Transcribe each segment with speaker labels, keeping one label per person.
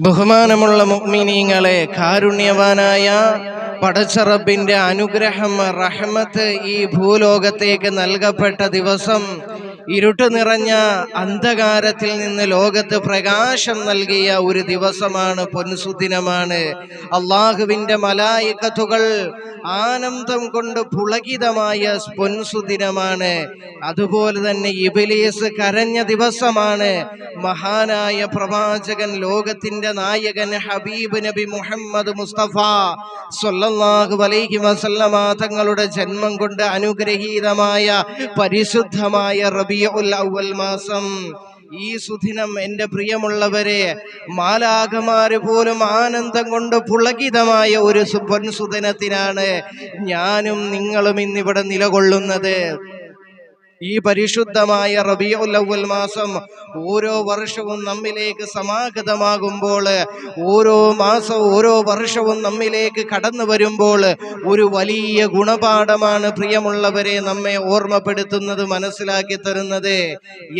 Speaker 1: ബഹുമാനമുള്ള മുഅ്മിനീങ്ങളെ, കാരുണ്യവാനായ പടച്ച റബ്ബിന്റെ അനുഗ്രഹം റഹ്മത്ത് ഈ ഭൂലോകത്തേക്ക് നൽകപ്പെട്ട ദിവസം, ഇരുട്ട് നിറഞ്ഞ അന്ധകാരത്തിൽ നിന്ന് ലോകത്ത് പ്രകാശം നൽകിയ ഒരു ദിവസമാണ്, പൊൻസുദിനമാണ്. അള്ളാഹുവിന്റെ മലായികത്തുകൾ ആനന്ദം കൊണ്ട് പുളകിതമായ പൊൻസുദിനമാണ്. അതുപോലെ തന്നെ ഇബ്ലീസ് കരഞ്ഞ ദിവസമാണ്. മഹാനായ പ്രവാചകൻ, ലോകത്തിന്റെ നായകൻ ഹബീബ് നബി മുഹമ്മദ് മുസ്തഫ സ്വല്ലല്ലാഹു അലൈഹി വസല്ലമ തങ്ങളുടെ ജന്മം കൊണ്ട് അനുഗ്രഹീതമായ പരിശുദ്ധമായ റബീഉൽ അവ്വൽ മാസം. ഈ സുദിനം എൻ്റെ പ്രിയമുള്ളവരെ, മാലാഖമാര് പോലും ആനന്ദം കൊണ്ട് പുളകിതമായ ഒരു പൊൻസുദിനത്തിനാണ് ഞാനും നിങ്ങളും ഇന്നിവിടെ നിലകൊള്ളുന്നത്. ഈ പരിശുദ്ധമായ റബീഉൽ അവ്വൽ മാസം ഓരോ വർഷവും നമ്മിലേക്ക് സമാഗതമാകുമ്പോൾ, ഓരോ മാസവും ഓരോ വർഷവും നമ്മിലേക്ക് കടന്നു വരുമ്പോൾ ഒരു വലിയ ഗുണപാഠമാണ് പ്രിയമുള്ളവരെ നമ്മെ ഓർമ്മപ്പെടുത്തുന്നത്, മനസ്സിലാക്കി തരുന്നത്.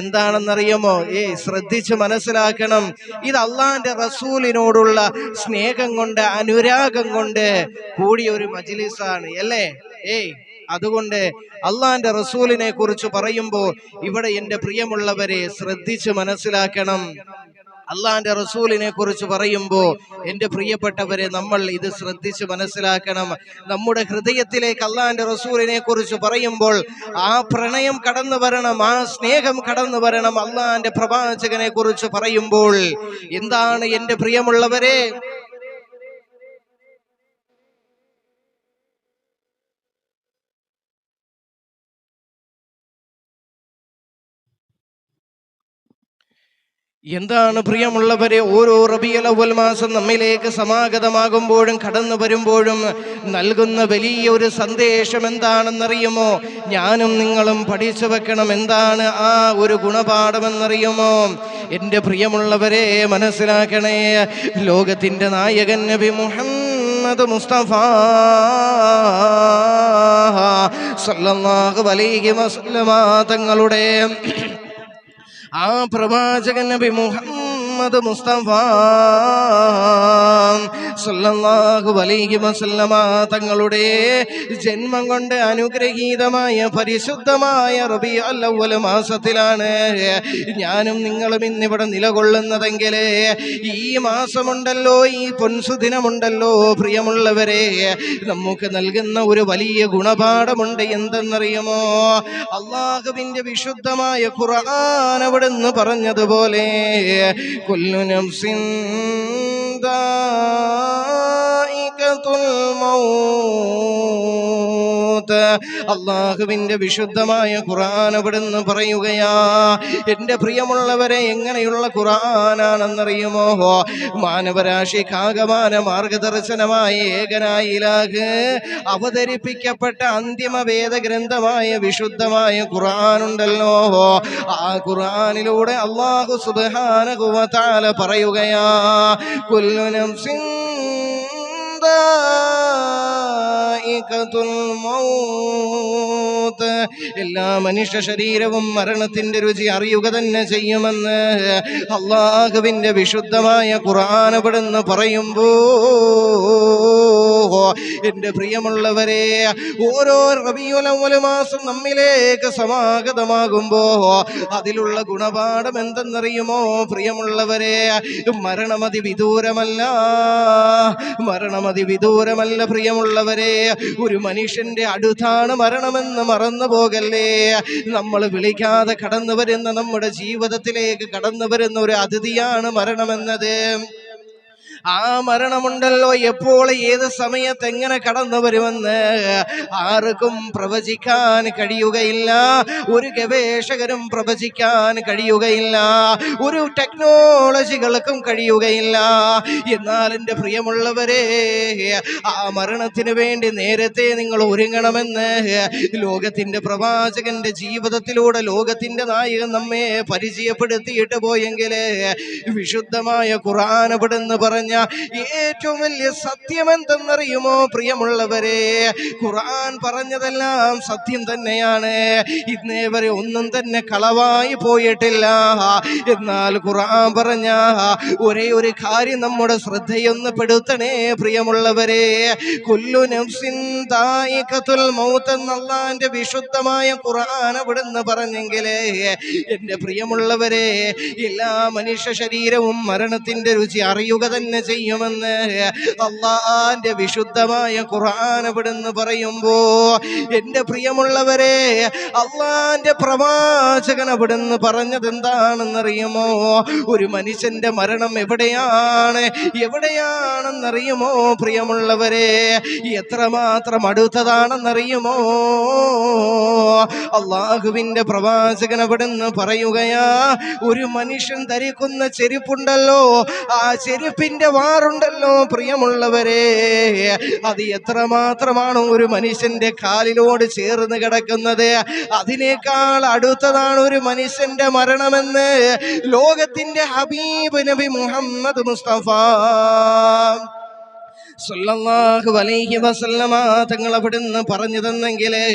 Speaker 1: എന്താണെന്നറിയുമോ? ശ്രദ്ധിച്ച് മനസ്സിലാക്കണം. ഇത് അള്ളാന്റെ റസൂലിനോടുള്ള സ്നേഹം കൊണ്ട്, അനുരാഗം കൊണ്ട് കൂടിയ ഒരു മജ്‌ലിസാണ് അല്ലേ? അതുകൊണ്ട് അള്ളാന്റെ റസൂലിനെ കുറിച്ച് പറയുമ്പോൾ ഇവിടെ എൻ്റെ പ്രിയമുള്ളവരെ ശ്രദ്ധിച്ച് മനസ്സിലാക്കണം. അള്ളാന്റെ റസൂലിനെ കുറിച്ച് പറയുമ്പോൾ എൻ്റെ പ്രിയപ്പെട്ടവരെ, നമ്മൾ ഇത് ശ്രദ്ധിച്ച് മനസ്സിലാക്കണം. നമ്മുടെ ഹൃദയത്തിലേക്ക് അള്ളാന്റെ റസൂലിനെ കുറിച്ച് പറയുമ്പോൾ ആ പ്രണയം കടന്നു വരണം, ആ സ്നേഹം കടന്നു വരണം. അള്ളാന്റെ പ്രവാചകനെ കുറിച്ച് പറയുമ്പോൾ എന്താണ് എൻ്റെ പ്രിയമുള്ളവരെ? എന്താണ് പ്രിയമുള്ളവരെ, ഓരോ റബീഉൽ അവ്വൽ മാസം നമ്മിലേക്ക് സമാഗതമാകുമ്പോഴും കടന്നു വരുമ്പോഴും നൽകുന്ന വലിയ ഒരു സന്ദേശം എന്താണെന്നറിയുമോ? ഞാനും നിങ്ങളും പഠിച്ചു വെക്കണം. എന്താണ് ആ ഒരു ഗുണപാഠമെന്നറിയുമോ? എൻ്റെ പ്രിയമുള്ളവരെ മനസ്സിലാക്കണേ. ലോകത്തിൻ്റെ നായകൻ നബി മുഹമ്മദ് മുസ്തഫ സ്വല്ലല്ലാഹു അലൈഹി വസല്ലമ തങ്ങളുടെ ആ പ്രവാചകൻ നബി മുഹമ്മദ് മുസ്തഫ സ്വല്ലല്ലാഹു അലൈഹി വസല്ലമ തങ്ങളുടെ ജന്മം കൊണ്ട് അനുഗ്രഹീതമായ പരിശുദ്ധമായ റബീഉൽ അവ്വൽ മാസത്തിലാണ് ഞാനും നിങ്ങളും ഇന്നിവിടെ നിലകൊള്ളുന്നതെങ്കിൽ, ഈ മാസമുണ്ടല്ലോ, ഈ പൊൻസുദിനമുണ്ടല്ലോ പ്രിയമുള്ളവരെ, നമുക്ക് നൽകുന്ന ഒരു വലിയ ഗുണപാഠമുണ്ട്. എന്തെന്നറിയുമോ? അള്ളാഹുവിന്റെ വിശുദ്ധമായ ഖുർആൻ അവിടുന്ന് പറഞ്ഞതുപോലെ, കുല്ലു നഫ്സിൻ ദാഇഖത്തുൽ മൗത്ത്. അള്ളാഹുവിന്റെ വിശുദ്ധമായ ഖുർആൻ അവിടുന്ന് പറയുകയാ. എൻ്റെ പ്രിയമുള്ളവരെ, എങ്ങനെയുള്ള ഖുർആനാണെന്നറിയുമോ? മാനവരാശിക്കാകമാന മാർഗദർശനമായ ഏകനായ ഇലാഹ് അവതരിപ്പിക്കപ്പെട്ട അന്തിമ വേദഗ്രന്ഥമായ വിശുദ്ധമായ ഖുർആനുണ്ടല്ലോ, ആ ഖുർആനിലൂടെ അല്ലാഹു സുബ്ഹാനഹു വ തആല പറയുകയാ, കുല്ലു നഫ്സിൻ ദാഇഖത്തുൽ മൗത്ത്. എല്ലാ മനുഷ്യ ശരീരവും മരണത്തിന്റെ രുചി അറിയുക തന്നെ ചെയ്യുമെന്ന് അള്ളാഹുവിന്റെ വിശുദ്ധമായ ഖുർആൻ അവിടുന്ന് പറയുമ്പോ, എൻ്റെ പ്രിയമുള്ളവരെ, ഓരോ റബീഉൽ അവ്വൽ മാസം നമ്മിലേക്ക് സമാഗതമാകുമ്പോ അതിലുള്ള ഗുണപാഠം എന്തെന്നറിയുമോ പ്രിയമുള്ളവരെ? മരണമതി വിദൂരമല്ല, മരണമതി വിദൂരമല്ല പ്രിയമുള്ളവരെ. ഒരു മനുഷ്യന്റെ അടുത്താണ് മരണമെന്ന് മറന്നു പോകല്ലേ. നമ്മൾ വിളിക്കാതെ കടന്നു വരുന്ന, നമ്മുടെ ജീവിതത്തിലേക്ക് കടന്നു വരുന്ന ഒരു അതിഥിയാണ് മരണമെന്നത്. ആ മരണമുണ്ടല്ലോ, എപ്പോൾ ഏത് സമയത്ത് എങ്ങനെ കടന്നു വരുമെന്ന് ആർക്കും പ്രവചിക്കാൻ കഴിയുകയില്ല. ഒരു ഗവേഷകരും പ്രവചിക്കാൻ കഴിയുകയില്ല, ഒരു ടെക്നോളജികൾക്കും കഴിയുകയില്ല. എന്നാൽ എൻ്റെ പ്രിയമുള്ളവരെ, ആ മരണത്തിന് വേണ്ടി നേരത്തെ നിങ്ങൾ ഒരുങ്ങണമെന്ന് ലോകത്തിൻ്റെ പ്രവാചകന്റെ ജീവിതത്തിലൂടെ ലോകത്തിൻ്റെ നായകൻ നമ്മെ പരിചയപ്പെടുത്തിയിട്ട് പോയെങ്കിൽ, വിശുദ്ധമായ ഖുർആൻ അവിടുന്ന് പറഞ്ഞ പറഞ്ഞ ഏറ്റവും വലിയ സത്യം എന്തെന്നറിയുമോ പ്രിയമുള്ളവരെ? ഖുർആൻ പറഞ്ഞതെല്ലാം സത്യം തന്നെയാണ്. ഇന്നേ വരെ ഒന്നും തന്നെ കളവായി പോയിട്ടില്ല. എന്നാൽ ഖുർആൻ പറഞ്ഞ ഒരേ ഒരു കാര്യം നമ്മുടെ ശ്രദ്ധയൊന്ന് പെടുത്തണേ പ്രിയമുള്ളവരെ. കുല്ലു നഫ്സിൻ ദായിഖത്തുൽ മൗത്ത് എന്ന് അല്ലാഹുവിന്റെ വിശുദ്ധമായ ഖുർആൻ അവിടുന്ന് പറഞ്ഞെങ്കിലേ എൻ്റെ പ്രിയമുള്ളവരെ, എല്ലാ മനുഷ്യ ശരീരവും മരണത്തിന്റെ രുചി അറിയുക തന്നെ ചെയ്യുമെന്ന് അല്ലാഹുവിന്റെ വിശുദ്ധമായ ഖുർആൻ അവിടുന്ന് പറയുമ്പോ, എൻ്റെ പ്രിയമുള്ളവരെ, അല്ലാഹുവിന്റെ പ്രവാചകൻ അവിടുന്ന് പറഞ്ഞത് എന്താണെന്നറിയുമോ? ഒരു മനുഷ്യന്റെ മരണം എവിടെയാണെന്നറിയുമോ പ്രിയമുള്ളവരെ? എത്രമാത്രം അടുത്തതാണെന്നറിയുമോ? അള്ളാഹുവിന്റെ പ്രവാചകൻ അവിടുന്ന് പറയുകയാ, ഒരു മനുഷ്യൻ ധരിക്കുന്ന ചെരുപ്പുണ്ടല്ലോ, ആ ചെരുപ്പിന്റെ വാറുണ്ടല്ലോ പ്രിയമുള്ളവരെ, അത് എത്രമാത്രമാണ് ഒരു മനുഷ്യന്റെ കാലിനോട് ചേർന്ന് കിടക്കുന്നത്. അതിനേക്കാൾ അടുത്തതാണ് ഒരു മനുഷ്യന്റെ മരണമെന്ന് ലോകത്തിന്റെ ഹബീബ് നബി മുഹമ്മദ് മുസ്തഫ സല്ലല്ലാഹു അലൈഹി വസല്ലമ തങ്ങൾ അവിടുന്ന് പറഞ്ഞു തന്നെങ്കിലേ,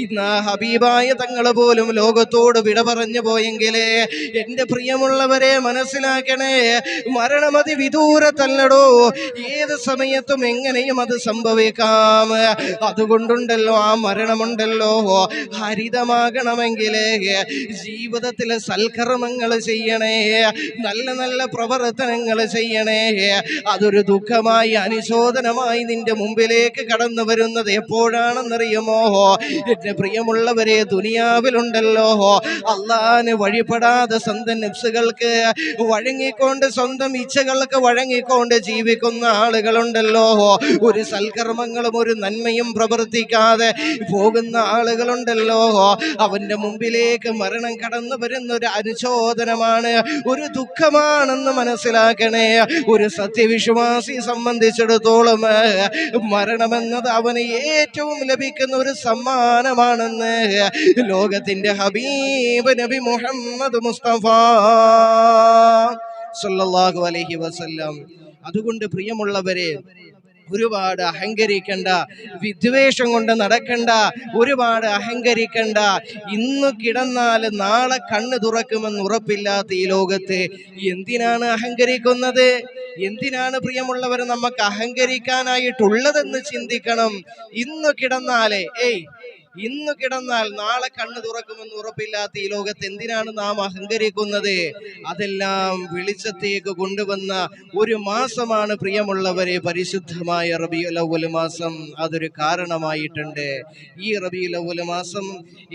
Speaker 1: ഇന്ന് ഹബീബായ തങ്ങൾ പോലും ലോകത്തോട് വിട പറഞ്ഞു പോയെങ്കിലേ, എൻ്റെ പ്രിയമുള്ളവരെ മനസ്സിലാക്കണേ, മരണമതി വിദൂരത്തല്ലടോ, ഏത് സമയത്തും എങ്ങനെയും അത് സംഭവിക്കാം. അതുകൊണ്ടുണ്ടല്ലോ ആ മരണമുണ്ടല്ലോ, ഹരിതമാകണമെങ്കിലേ ജീവിതത്തിൽ സൽക്കർമ്മങ്ങൾ ചെയ്യണേ, നല്ല നല്ല പ്രവർത്തനങ്ങൾ ചെയ്യണേ. അതൊരു ദുഃഖമായി അനുശോചനമായി നിന്റെ മുമ്പിലേക്ക് കടന്നു വരുന്നത് എപ്പോഴാണെന്നറിയുമോ? എന്റെ പ്രിയമുള്ളവരെ, ദുനിയാവിലുണ്ടല്ലോ അള്ളാഹിനെ വഴിപ്പെടാതെ സ്വന്തം നഫ്സുകൾക്ക് വഴങ്ങിക്കൊണ്ട്, സ്വന്തം ഇച്ഛകൾക്ക് വഴങ്ങിക്കൊണ്ട് ജീവിക്കുന്ന ആളുകളുണ്ടല്ലോ. ഒരു സൽക്കർമ്മങ്ങളും ഒരു നന്മയും പ്രവർത്തിക്കാതെ പോകുന്ന ആളുകളുണ്ടല്ലോ. അവന്റെ മുമ്പിലേക്ക് മരണം കടന്നു വരുന്ന ഒരു അനുശോചനമാണ്, ഒരു ദുഃഖമാണെന്ന് മനസ്സിലാക്കണേ. ഒരു സത്യവിശ്വാസി സംബന്ധിച്ചിടത്തോളം മരണമെന്നത് അവന് ഏറ്റവും ലഭിക്കുന്ന ഒരു സമ്മാനമാണെന്ന് ലോകത്തിന്റെ ഹബീബ് നബി മുഹമ്മദ് മുസ്തഫ സല്ലല്ലാഹു അലൈഹി വസല്ലം. അതുകൊണ്ട് പ്രിയമുള്ളവരെ, ഒരുപാട് അഹങ്കരിക്കണ്ട, വിദ്വേഷം കൊണ്ട് നടക്കണ്ട, ഒരുപാട് അഹങ്കരിക്കണ്ട. ഇന്ന് കിടന്നാൽ നാളെ കണ്ണ് തുറക്കുമെന്ന് ഉറപ്പില്ലാത്ത ഈ ലോകത്ത് എന്തിനാണ് അഹങ്കരിക്കുന്നത്? എന്തിനാണ് പ്രിയമുള്ളവർ നമുക്ക് അഹങ്കരിക്കാനായിട്ടുള്ളതെന്ന് ചിന്തിക്കണം. ഇന്ന് കിടന്നാൽ നാളെ കണ്ണ് തുറക്കുമെന്ന് ഉറപ്പില്ലാത്ത ഈ ലോകത്ത് എന്തിനാണ് നാം അഹങ്കരിക്കുന്നത്? അതെല്ലാം വെളിച്ചത്തേക്ക് കൊണ്ടുവന്ന ഒരു മാസമാണ് പ്രിയമുള്ളവരെ പരിശുദ്ധമായ റബീഉൽ അവ്വൽ മാസം. അതൊരു കാരണമായിട്ടുണ്ട്. ഈ റബീഉൽ അവ്വൽ മാസം,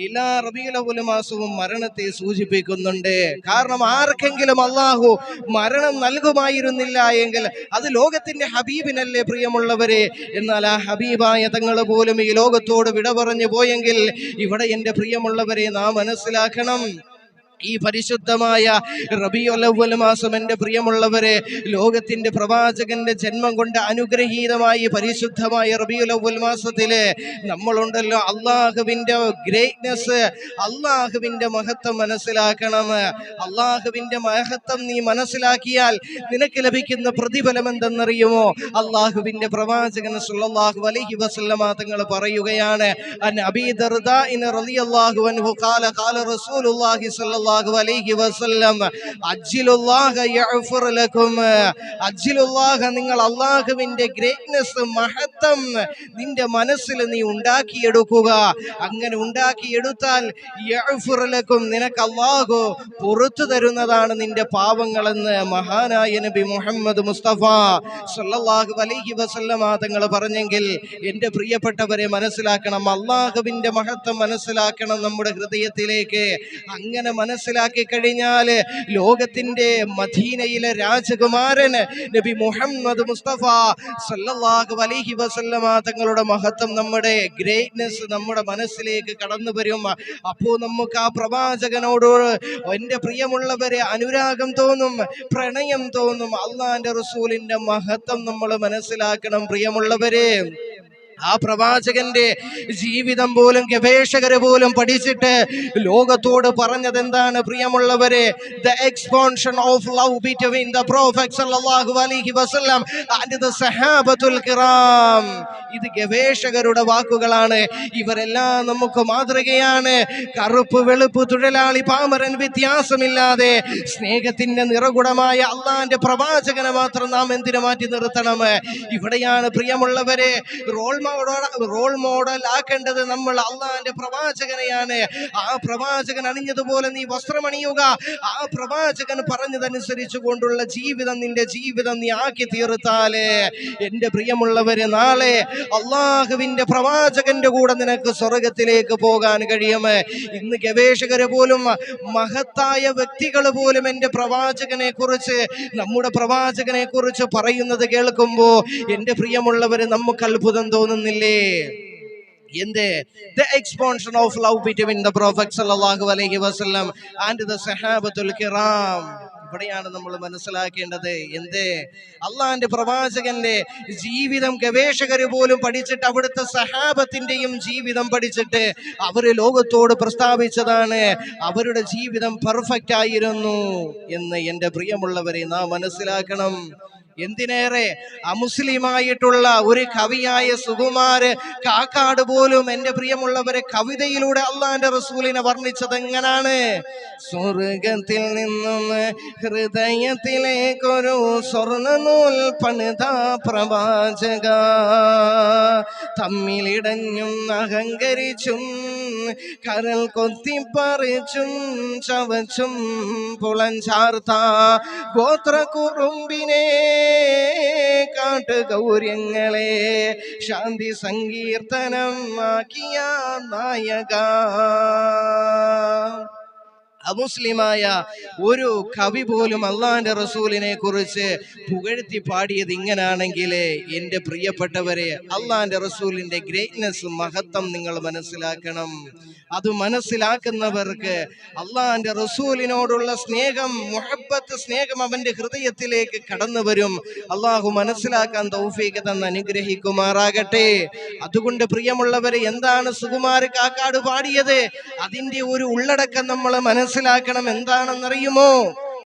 Speaker 1: എല്ലാ റബീഉൽ അവ്വൽ മാസവും മരണത്തെ സൂചിപ്പിക്കുന്നുണ്ട്. കാരണം ആർക്കെങ്കിലും അള്ളാഹു മരണം നൽകുമായിരുന്നില്ല എങ്കിൽ അത് ലോകത്തിന്റെ ഹബീബിനല്ലേ പ്രിയമുള്ളവരെ? എന്നാൽ ആ ഹബീബായ തങ്ങൾ പോലും ഈ ലോകത്തോട് വിട പറഞ്ഞു പോയെങ്കിൽ ഇവിടെ എൻ്റെ പ്രിയമുള്ളവരെ നാം മനസ്സിലാക്കണം, ഈ പരിശുദ്ധമായ റബീഉൽ അവ്വൽ മാസം എൻ്റെ പ്രിയമുള്ളവരെ, ലോകത്തിന്റെ പ്രവാചകന്റെ ജന്മം കൊണ്ട് അനുഗ്രഹീതമായി പരിശുദ്ധമായ റബീഉൽ അവ്വൽ മാസത്തില് നമ്മളുണ്ടല്ലോ, അള്ളാഹുവിന്റെ ഗ്രേറ്റ്നെസ്, അള്ളാഹുവിന്റെ മഹത്വം മനസ്സിലാക്കണം. അള്ളാഹുവിന്റെ മഹത്വം നീ മനസ്സിലാക്കിയാൽ നിനക്ക് ലഭിക്കുന്ന പ്രതിഫലം എന്തെന്നറിയുമോ? അള്ളാഹുവിന്റെ പ്രവാചകൻ സല്ലല്ലാഹു അലൈഹി വസല്ലമ തങ്ങൾ പറയുകയാണ്, അൻ അബീ ദർദാഇ റളിയല്ലാഹു അൻഹു ഖാല ഖാല റസൂലുള്ളാഹി സല്ലല്ലാഹു അലൈഹി വസല്ലം അജ്ജിലുല്ലാഹ യഗ്ഫിർ ലക്കും. അജ്ജിലുല്ലാഹ, നിങ്ങൾ അള്ളാഹുവിന്റെ ഗ്രേറ്റ്നെസ്, മഹത്വം നിന്റെ മനസ്സിൽ നീ ഉണ്ടാക്കിയെടുക്കുക. അങ്ങനെ ഉണ്ടാക്കിയെടുത്താൽ യഗ്ഫിർ ലക്കും, നിനക്ക് അള്ളാഹു പുറത്തു തരുന്നതാണ് നിന്റെ പാവങ്ങളെന്ന് മഹാനായ നബി മുഹമ്മദ് മുസ്തഫ സല്ലല്ലാഹു അലൈഹി വസല്ലമ തങ്ങൾ പറഞ്ഞെങ്കിൽ എൻ്റെ പ്രിയപ്പെട്ടവരെ മനസ്സിലാക്കണം, അള്ളാഹുവിന്റെ മഹത്വം മനസ്സിലാക്കണം നമ്മുടെ ഹൃദയത്തിലേക്ക്. അങ്ങനെ മനസ്സിലാക്കി കഴിഞ്ഞാൽ ലോകത്തിന്റെ മദീനയിലെ രാജകുമാരൻ നബി മുഹമ്മദ് മുസ്തഫ സല്ലല്ലാഹു അലൈഹി വസല്ലമ തങ്ങളുടെ മഹത്വം, നമ്മുടെ ഗ്രേറ്റ്നെസ് നമ്മുടെ മനസ്സിലേക്ക് കടന്നു വരും. അപ്പോൾ നമുക്ക് ആ പ്രവാചകനോട് എൻ്റെ പ്രിയമുള്ളവരെ അനുരാഗം തോന്നും, പ്രണയം തോന്നും. അള്ളാന്റെ റസൂലിന്റെ മഹത്വം നമ്മൾ മനസ്സിലാക്കണം പ്രിയമുള്ളവരെ. ആ പ്രവാചകന്റെ ജീവിതം പോലും ഗവേഷകര് പോലും പഠിച്ചിട്ട് ലോകത്തോട് പറഞ്ഞത് എന്താണ് പ്രിയമുള്ളവരെ? The expansion of love between the Prophet sallallahu alaihi wasallam and the Sahabatul Kiram. ഇത് ഗവേഷകരുടെ വാക്കുകളാണ്. ഇവരെല്ലാം നമുക്ക് മാതൃകയാണ്. കറുപ്പ് വെളുപ്പ് തൊഴിലാളി പാമരൻ വ്യത്യാസമില്ലാതെ സ്നേഹത്തിന്റെ നിറകുടമായ അള്ളാന്റെ പ്രവാചകനെ മാത്രം നാം എന്തിനു മാറ്റി നിർത്തണം? ഇവിടെയാണ് പ്രിയമുള്ളവരെ റോൾ മോഡൽ ആക്കേണ്ടത് നമ്മൾ അള്ളാന്റെ പ്രവാചകനെയാണ്. ആ പ്രവാചകൻ അണിഞ്ഞതുപോലെ നീ വസ്ത്രമണിയുക. ആ പ്രവാചകൻ പറഞ്ഞതനുസരിച്ചു കൊണ്ടുള്ള ജീവിതം നിന്റെ ജീവിതം നീ ആക്കി തീർത്താലേ എന്റെ പ്രിയമുള്ളവരെ നാളെ അള്ളാഹുവിന്റെ പ്രവാചകന്റെ കൂടെ നിനക്ക് സ്വർഗത്തിലേക്ക് പോകാൻ കഴിയും. ഇന്ന് ഗവേഷകര് പോലും മഹത്തായ വ്യക്തികൾ പോലും എന്റെ പ്രവാചകനെ കുറിച്ച് നമ്മുടെ പ്രവാചകനെ കുറിച്ച് പറയുന്നത് കേൾക്കുമ്പോ എന്റെ പ്രിയമുള്ളവര് നമുക്ക് അത്ഭുതം തോന്നുന്നില്ലേ? The expansion of love between the Prophet sallallahu alaihi wasallam and the Sahabatul Kiram. ഇവിടെയാണ് നമ്മൾ മനസ്സിലാക്കേണ്ടത്. അള്ളാന്റെ പ്രവാചകന്റെ ജീവിതം ഗവേഷകര് പോലും പഠിച്ചിട്ട് അവിടുത്തെ സഹാബത്തിന്റെയും ജീവിതം പഠിച്ചിട്ട് അവര് ലോകത്തോട് പ്രസ്താവിച്ചതാണ് അവരുടെ ജീവിതം പെർഫെക്റ്റ് ആയിരുന്നു എന്ന്. എന്റെ പ്രിയമുള്ളവരെ നാം മനസ്സിലാക്കണം. എന്തിനേറെ അമുസ്ലിമായിട്ടുള്ള ഒരു കവിയായ സുകുമാര് കാക്കാട് പോലും എന്റെ പ്രിയമുള്ളവരെ കവിതയിലൂടെ അള്ളാന്റെ റസൂലിനെ വർണ്ണിച്ചത് എങ്ങനാണ്? സ്വർഗത്തിൽ നിന്നും ഹൃദയത്തിലേക്കൊരു സ്വർണ്ണനൂൽ പണിത പ്രവാചക, തമ്മിലിടഞ്ഞും അഹങ്കരിച്ചും കരൽ കൊത്തിപ്പറിച്ചും ചവച്ചും പുളഞ്ചാർത്ത ഗോത്രകുറുമ്പിനെ കാട്ടുഗൗര്യങ്ങളെ ശാന്തി സങ്കീർത്തനം ആക്കിയ നായക. അമുസ്ലിമായ ഒരു കവി പോലും അള്ളാന്റെ റസൂലിനെ കുറിച്ച് പുകഴ്ത്തി പാടിയത് ഇങ്ങനാണെങ്കിൽ എന്റെ പ്രിയപ്പെട്ടവരെ അള്ളാന്റെ റസൂലിന്റെ ഗ്രേറ്റ്നെസ് മഹത്വം നിങ്ങൾ മനസ്സിലാക്കണം. അത് മനസ്സിലാക്കുന്നവർക്ക് അള്ളാന്റെ റസൂലിനോടുള്ള സ്നേഹം, മുഹബ്ബത്ത്, സ്നേഹം അവന്റെ ഹൃദയത്തിലേക്ക് കടന്നു വരും. അള്ളാഹു മനസ്സിലാക്കാൻ തൗഫീഖ് തന്ന് അനുഗ്രഹിക്കുമാറാകട്ടെ. അതുകൊണ്ട് പ്രിയമുള്ളവരെ എന്താണ് സുകുമാര് കാക്കാട് പാടിയത്? അതിന്റെ ഒരു ഉള്ളടക്കം നമ്മൾ മനസ്സിലാക്കണം. എന്താണെന്നറിയുമോ?